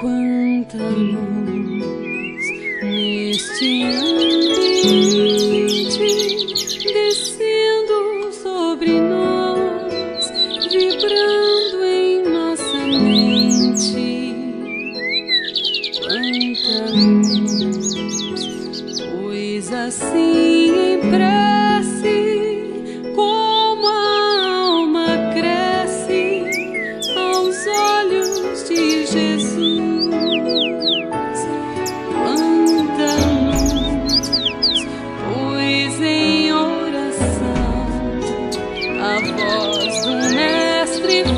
Quanta luz neste ambiente, descendo sobre nós, vibrando em nossa mente. Quanta luz, pois assim em prece, como a alma cresce aos olhos de Jesus.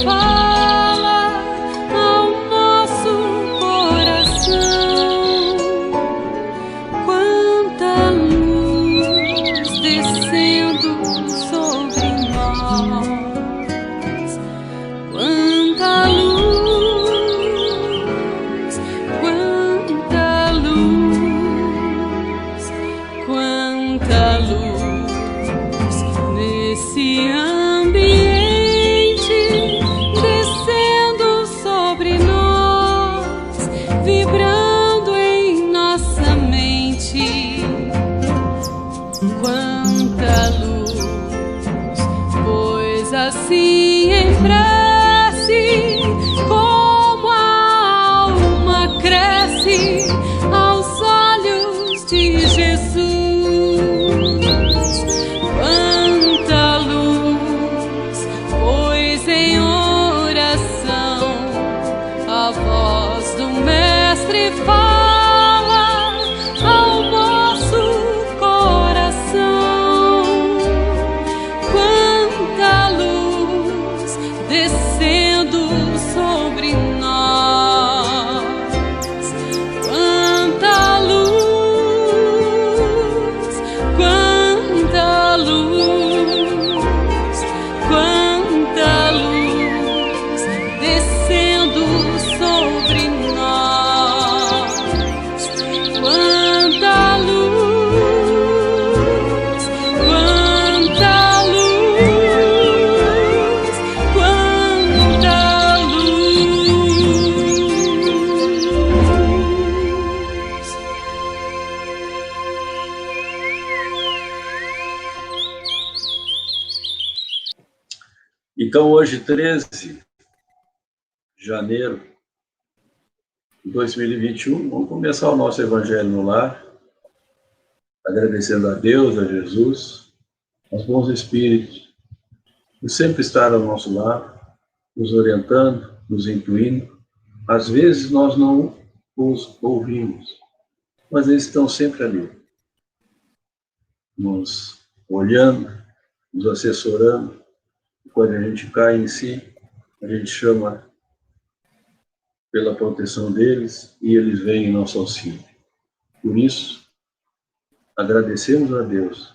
Fala ao nosso coração, quanta luz descendo sobre nós, quanta luz, quanta luz, quanta luz nesse ambiente. Quanta luz, pois assim em prece, como a alma cresce aos olhos de Jesus. Quanta luz, pois em oração a voz do Mestre fala ao nosso coração. Quanta luz descendo sobre nós, quanta luz, quanta luz, quanta luz descendo sobre nós, quanta luz, quanta luz, quanta luz. Então, hoje, 13 de janeiro de 2021, vamos começar o nosso Evangelho no Lar, agradecendo a Deus, a Jesus, aos bons espíritos, por sempre estar ao nosso lado, nos orientando, nos intuindo. Às vezes nós não os ouvimos, mas eles estão sempre ali, nos olhando, nos assessorando. Quando a gente cai em si, a gente chama pela proteção deles e eles vêm em nosso auxílio. Por isso, agradecemos a Deus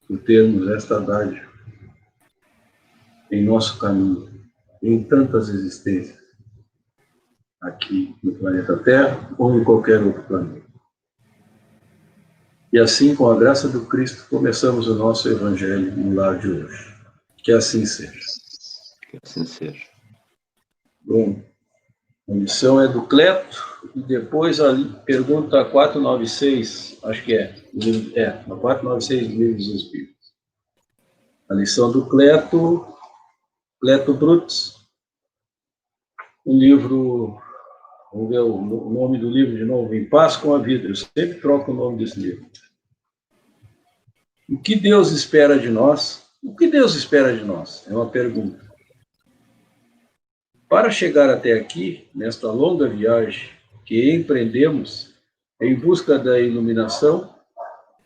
por termos esta dádiva em nosso caminho, em tantas existências, aqui no planeta Terra ou em qualquer outro planeta. E assim, com a graça do Cristo, começamos o nosso Evangelho no lar de hoje. Que assim seja. Que assim seja. Bom, a lição é do Cleto, e depois a pergunta 496, acho que a 496 do Livro dos Espíritos. A lição do Cleto Brutus, o livro, vamos ver o nome do livro de novo, Em Paz com a Vida, eu sempre troco o nome desse livro. O que Deus espera de nós? O que Deus espera de nós? É uma pergunta. Para chegar até aqui, nesta longa viagem que empreendemos em busca da iluminação,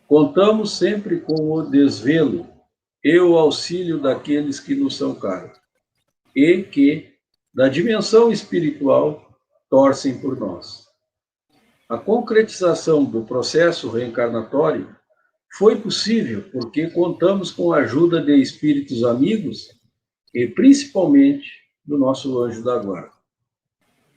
contamos sempre com o desvelo e o auxílio daqueles que nos são caros e que, da dimensão espiritual, torcem por nós. A concretização do processo reencarnatório foi possível porque contamos com a ajuda de espíritos amigos e, principalmente, do nosso anjo da guarda.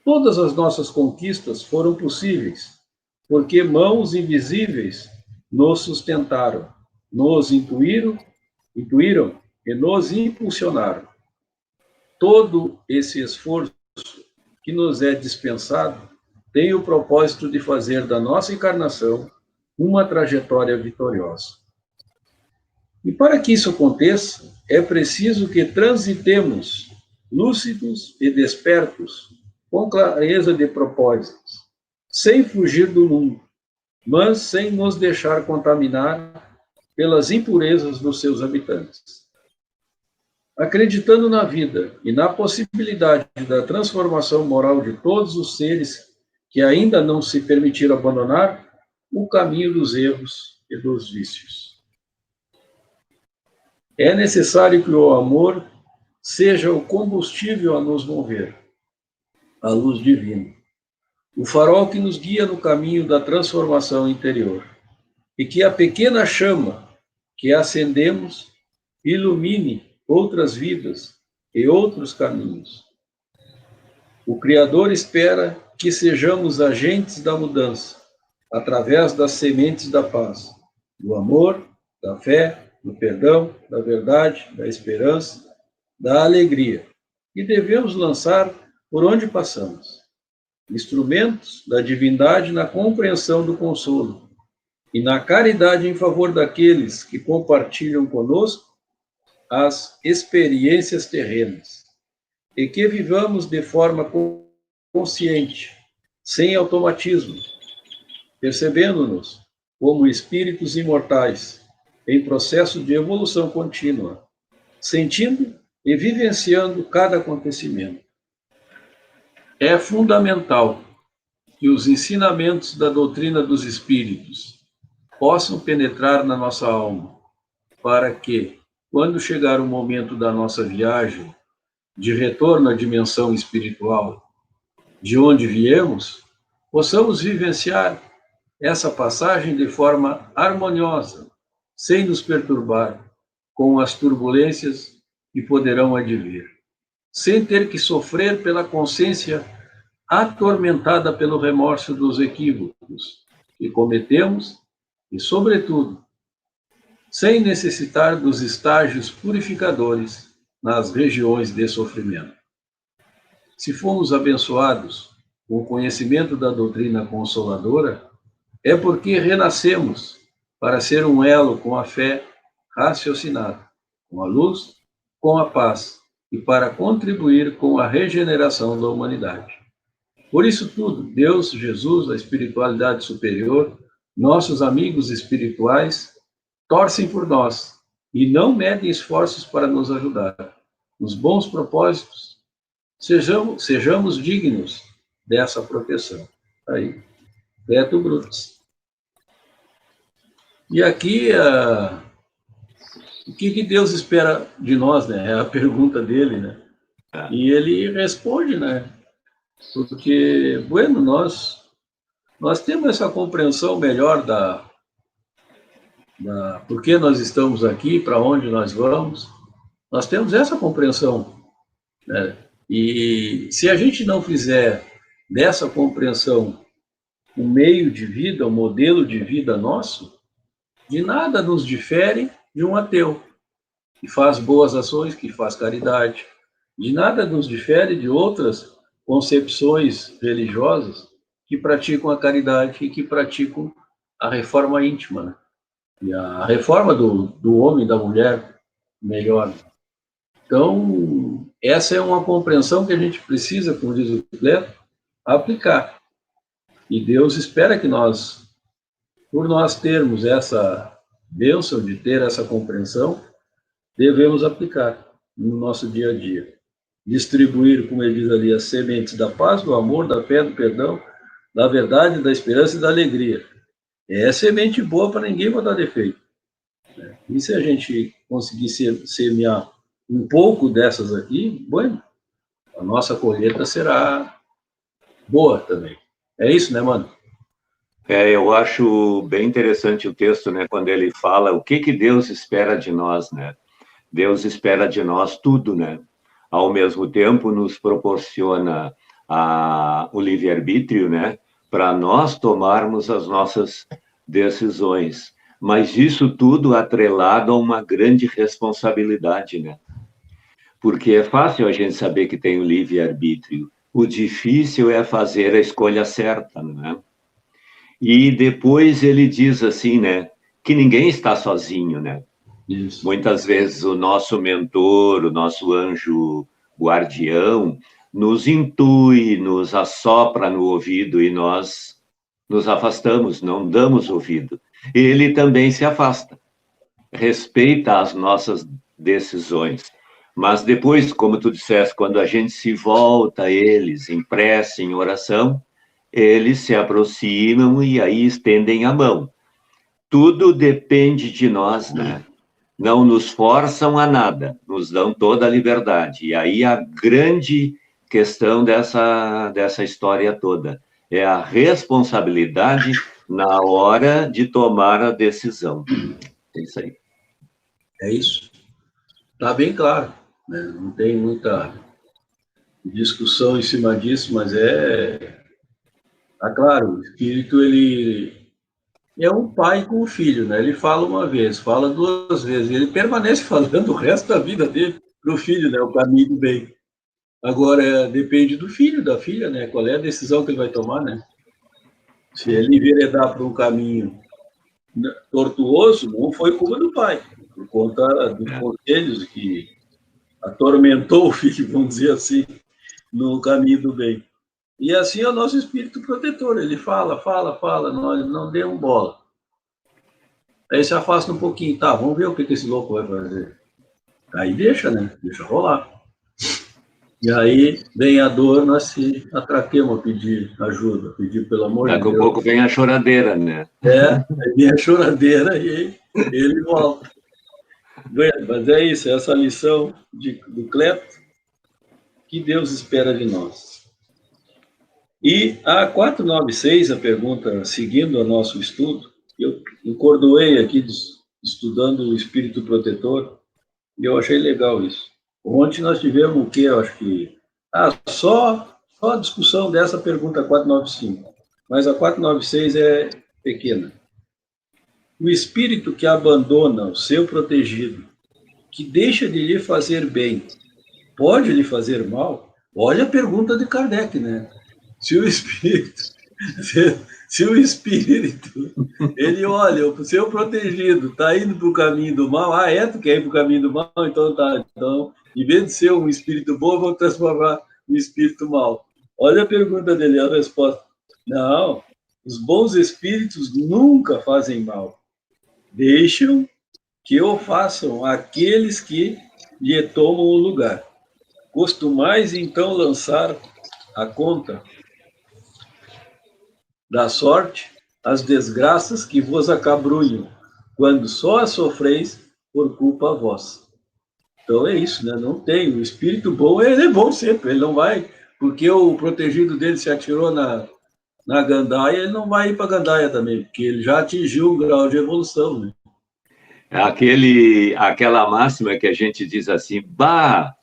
Todas as nossas conquistas foram possíveis porque mãos invisíveis nos sustentaram, nos intuíram e nos impulsionaram. Todo esse esforço que nos é dispensado tem o propósito de fazer da nossa encarnação uma trajetória vitoriosa. E para que isso aconteça, é preciso que transitemos lúcidos e despertos, com clareza de propósitos, sem fugir do mundo, mas sem nos deixar contaminar pelas impurezas dos seus habitantes. Acreditando na vida e na possibilidade da transformação moral de todos os seres que ainda não se permitiram abandonar o caminho dos erros e dos vícios. É necessário que o amor seja o combustível a nos mover, a luz divina, o farol que nos guia no caminho da transformação interior, e que a pequena chama que acendemos ilumine outras vidas e outros caminhos. O Criador espera que sejamos agentes da mudança, através das sementes da paz, do amor, da fé, do perdão, da verdade, da esperança, da alegria, que devemos lançar por onde passamos. Instrumentos da divindade na compreensão do consolo e na caridade em favor daqueles que compartilham conosco as experiências terrenas, e que vivamos de forma consciente, sem automatismo, percebendo-nos como espíritos imortais em processo de evolução contínua, sentindo e vivenciando cada acontecimento. É fundamental que os ensinamentos da doutrina dos espíritos possam penetrar na nossa alma, para que, quando chegar o momento da nossa viagem de retorno à dimensão espiritual, de onde viemos, possamos vivenciar essa passagem de forma harmoniosa, sem nos perturbar com as turbulências que poderão advir, sem ter que sofrer pela consciência atormentada pelo remorso dos equívocos que cometemos e, sobretudo, sem necessitar dos estágios purificadores nas regiões de sofrimento. Se fomos abençoados com o conhecimento da doutrina consoladora, é porque renascemos para ser um elo com a fé raciocinada, com a luz, com a paz, e para contribuir com a regeneração da humanidade. Por isso tudo, Deus, Jesus, a espiritualidade superior, nossos amigos espirituais, torcem por nós e não medem esforços para nos ajudar, os bons propósitos, sejamos dignos dessa proteção. Aí, Beto Brutus. E aqui, o que Deus espera de nós, né? É a pergunta dele, né? E ele responde, né? Porque, bueno, nós temos essa compreensão melhor da por que nós estamos aqui, para onde nós vamos. Nós temos essa compreensão, né? E se a gente não fizer dessa compreensão um meio de vida, um modelo de vida nosso, de nada nos difere de um ateu, que faz boas ações, que faz caridade. De nada nos difere de outras concepções religiosas que praticam a caridade e que praticam a reforma íntima, né? E a reforma do homem e da mulher melhor. Então, essa é uma compreensão que a gente precisa, como diz o Cleto, aplicar. E Deus espera que nós, por nós termos essa bênção de ter essa compreensão, devemos aplicar no nosso dia a dia. Distribuir, como ele diz ali, as sementes da paz, do amor, da fé, do perdão, da verdade, da esperança e da alegria. É semente boa para ninguém botar defeito. E se a gente conseguir semear um pouco dessas aqui, bueno, a nossa colheita será boa também. É isso, né, mano? Eu acho bem interessante o texto, né, quando ele fala o que Deus espera de nós, né? Deus espera de nós tudo, né? Ao mesmo tempo, nos proporciona o livre-arbítrio, né? Para nós tomarmos as nossas decisões. Mas isso tudo atrelado a uma grande responsabilidade, né? Porque é fácil a gente saber que tem o livre-arbítrio. O difícil é fazer a escolha certa, né? E depois ele diz assim, né? Que ninguém está sozinho, né? Isso. Muitas vezes o nosso mentor, o nosso anjo guardião, nos intui, nos assopra no ouvido e nós nos afastamos, não damos ouvido. Ele também se afasta, respeita as nossas decisões. Mas depois, como tu disseste, quando a gente se volta a eles em prece, em oração, eles se aproximam e aí estendem a mão. Tudo depende de nós, né? Não nos forçam a nada, nos dão toda a liberdade. E aí a grande questão dessa história toda é a responsabilidade na hora de tomar a decisão. É isso aí. É isso. Está bem claro, né? Não tem muita discussão em cima disso, mas tá claro, o Espírito, ele é um pai com o filho, né? Ele fala uma vez, fala duas vezes, ele permanece falando o resto da vida dele para o filho, né? O caminho do bem. Agora, depende do filho, da filha, né? Qual é a decisão que ele vai tomar, né? Se ele enveredar por um caminho tortuoso, não foi culpa do pai, por conta dos conselhos que atormentou o filho, vamos dizer assim, no caminho do bem. E assim é o nosso espírito protetor, ele fala, nós não demos bola. Aí se afasta um pouquinho, tá, vamos ver o que esse louco vai fazer. Aí deixa, né? Deixa rolar. E aí vem a dor, nós se atraquemos a pedir ajuda, pedir pelo amor de Deus. Daqui a pouco vem a choradeira, né? Aí vem a choradeira e ele volta. Mas é isso, essa lição do Cleto que Deus espera de nós. E a 496, a pergunta, seguindo o nosso estudo, eu encordoei aqui estudando o espírito protetor, e eu achei legal isso. Ontem nós tivemos o quê? Eu acho que... só a discussão dessa pergunta 495. Mas a 496 é pequena. O espírito que abandona o seu protegido, que deixa de lhe fazer bem, pode lhe fazer mal? Olha a pergunta de Kardec, né? Se o espírito, ele olha, o seu protegido está indo para o caminho do mal, tu quer ir para o caminho do mal? Então tá. Então, em vez de ser um espírito bom, eu vou transformar em espírito mal. Olha a pergunta dele, a resposta. Não, os bons espíritos nunca fazem mal. Deixam que o façam aqueles que lhe tomam o lugar. Costumais, então, lançar a conta da sorte as desgraças que vos acabrunham, quando só as sofreis por culpa vossa. Então é isso, né? Não tem. O espírito bom, ele é bom sempre, ele não vai, porque o protegido dele se atirou na gandaia, ele não vai ir para a gandaia também, porque ele já atingiu um grau de evolução, né? Aquela máxima que a gente diz assim, bah,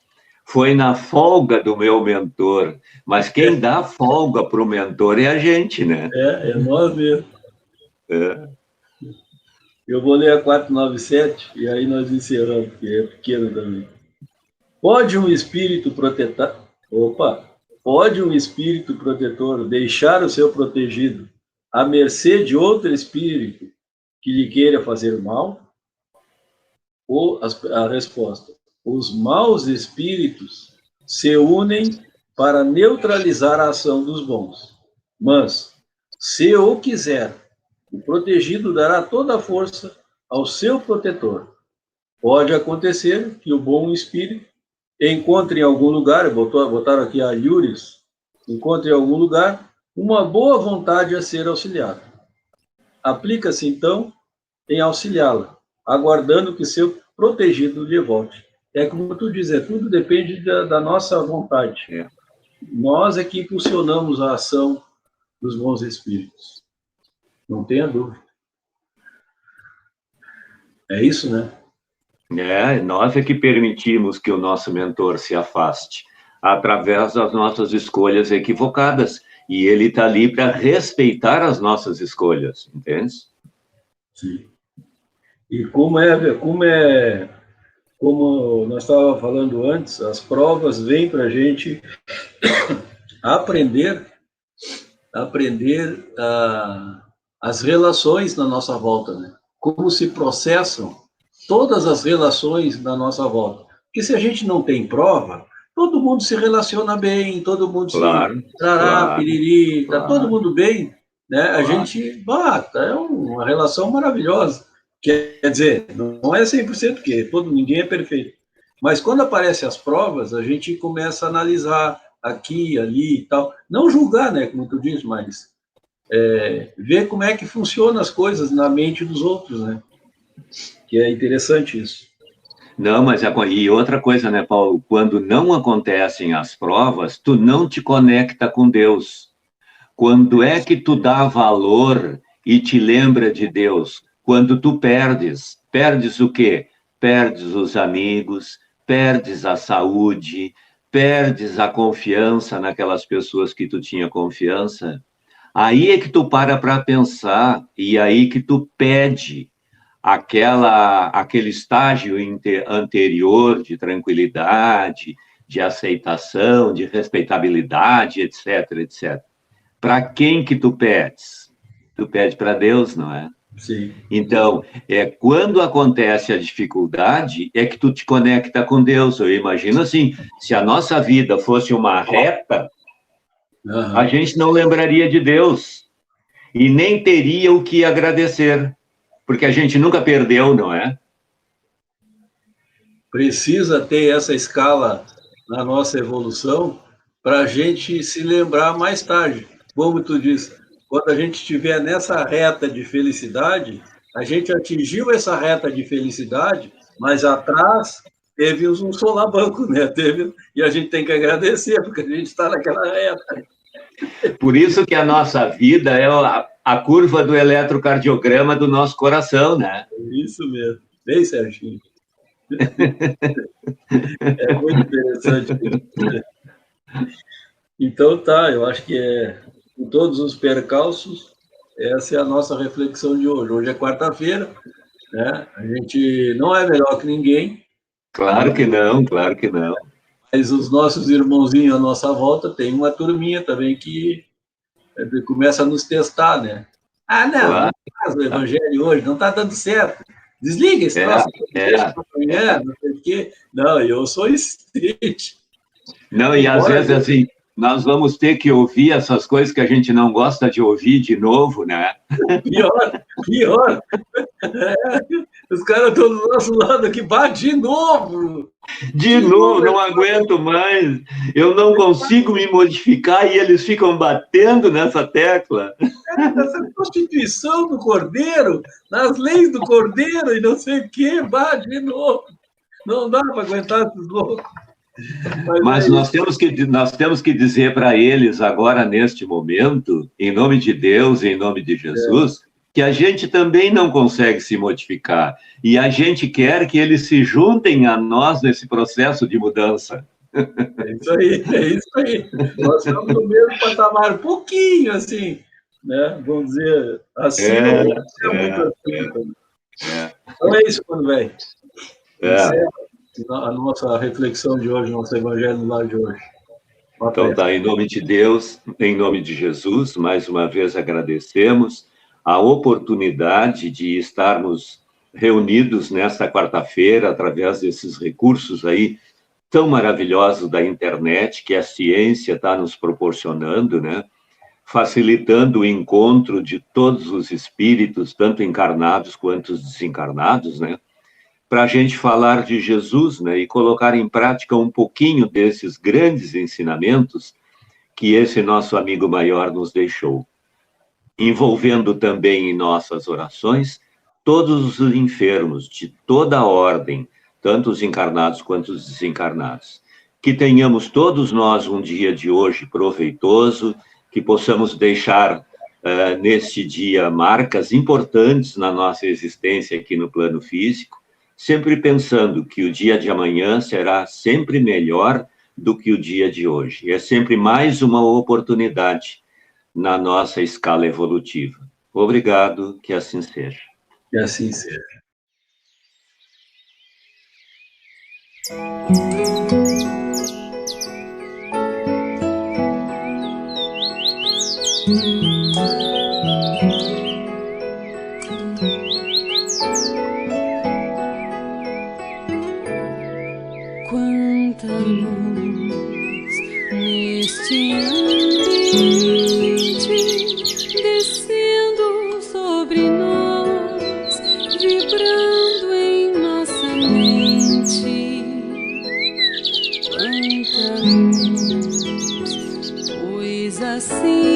foi na folga do meu mentor, mas quem dá folga para o mentor é a gente, né? É nós mesmo. É. Eu vou ler a 497 e aí nós encerramos, porque é pequeno também. Pode um espírito protetor, pode um espírito protetor deixar o seu protegido à mercê de outro espírito que lhe queira fazer mal? Ou a resposta: os maus espíritos se unem para neutralizar a ação dos bons. Mas, se o quiser, o protegido dará toda a força ao seu protetor. Pode acontecer que o bom espírito encontre em algum lugar, botaram aqui a Iuris, encontre em algum lugar uma boa vontade a ser auxiliado. Aplica-se, então, em auxiliá-la, aguardando que seu protegido lhe volte. É como tu diz, tudo depende da nossa vontade. É. Nós é que impulsionamos a ação dos bons espíritos. Não tenha dúvida. É isso, né? Nós é que permitimos que o nosso mentor se afaste através das nossas escolhas equivocadas. E ele está ali para respeitar as nossas escolhas, entende? Sim. E como nós estávamos falando antes, as provas vêm para a gente aprender as relações na nossa volta, né? Como se processam todas as relações na nossa volta. Porque se a gente não tem prova, todo mundo se relaciona bem, todo mundo claro, se... Trará, piriri, claro. Tá todo mundo bem, né? A gente... é uma relação maravilhosa. Quer dizer, não é 100%, porque ninguém é perfeito. Mas quando aparecem as provas, a gente começa a analisar aqui, ali e tal. Não julgar, né, como tu diz, mas ver como é que funcionam as coisas na mente dos outros, né? Que é interessante isso. Não, mas e outra coisa, né, Paulo? Quando não acontecem as provas, tu não te conecta com Deus. Quando é que tu dá valor e te lembra de Deus? Quando tu perdes. Perdes o quê? Perdes os amigos, perdes a saúde, perdes a confiança naquelas pessoas que tu tinha confiança. Aí é que tu para pensar e aí que tu pede aquele estágio anterior de tranquilidade, de aceitação, de respeitabilidade, etc, etc. Para quem que tu pedes? Tu pede para Deus, não é? Sim. Então, quando acontece a dificuldade, é que tu te conecta com Deus. Eu imagino assim, se a nossa vida fosse uma reta, a gente não lembraria de Deus e nem teria o que agradecer, porque a gente nunca perdeu, não é? Precisa ter essa escala na nossa evolução para a gente se lembrar mais tarde. Como tu disse, quando a gente estiver nessa reta de felicidade, a gente atingiu essa reta de felicidade, mas atrás teve um solavanco, né? E a gente tem que agradecer, porque a gente está naquela reta. Por isso que a nossa vida é a curva do eletrocardiograma do nosso coração, né? Isso mesmo. Bem certinho. É muito interessante. Então tá, eu acho que com todos os percalços, essa é a nossa reflexão de hoje. Hoje é quarta-feira, né? A gente não é melhor que ninguém. Claro que não, claro que não. Mas os nossos irmãozinhos à nossa volta tem uma turminha também que começa a nos testar, né? Ah, não, claro. Não faz o evangelho hoje, não está dando certo. Desliga esse troço, não sei o quê. Não, eu sou estrito. Não, e às vezes assim, nós vamos ter que ouvir essas coisas que a gente não gosta de ouvir de novo, né? Pior, pior. Os caras estão do nosso lado aqui, de novo. De novo, não aguento mais. Eu não consigo me modificar e eles ficam batendo nessa tecla. Essa Constituição do Cordeiro, nas leis do Cordeiro e não sei o quê, de novo. Não dá para aguentar esses loucos. Mas nós temos que dizer para eles agora, neste momento, em nome de Deus, em nome de Jesus, que a gente também não consegue se modificar. E a gente quer que eles se juntem a nós nesse processo de mudança. É isso aí, é isso aí. Nós estamos no mesmo patamar, um pouquinho assim, né? Vamos dizer, acima, muito acima. Então é isso, mano, velho. A nossa reflexão de hoje, nosso evangelho lá de hoje. Então tá, em nome de Deus, em nome de Jesus, mais uma vez agradecemos a oportunidade de estarmos reunidos nesta quarta-feira através desses recursos aí tão maravilhosos da internet que a ciência está nos proporcionando, né? Facilitando o encontro de todos os espíritos, tanto encarnados quanto desencarnados, né? Para a gente falar de Jesus, né, e colocar em prática um pouquinho desses grandes ensinamentos que esse nosso amigo maior nos deixou, envolvendo também em nossas orações todos os enfermos de toda a ordem, tanto os encarnados quanto os desencarnados. Que tenhamos todos nós um dia de hoje proveitoso, que possamos deixar neste dia marcas importantes na nossa existência aqui no plano físico, sempre pensando que o dia de amanhã será sempre melhor do que o dia de hoje. É sempre mais uma oportunidade na nossa escala evolutiva. Obrigado, que assim seja. Que assim seja. Quanta luz neste ambiente descendo sobre nós, vibrando em nossa mente. Quanta luz, pois assim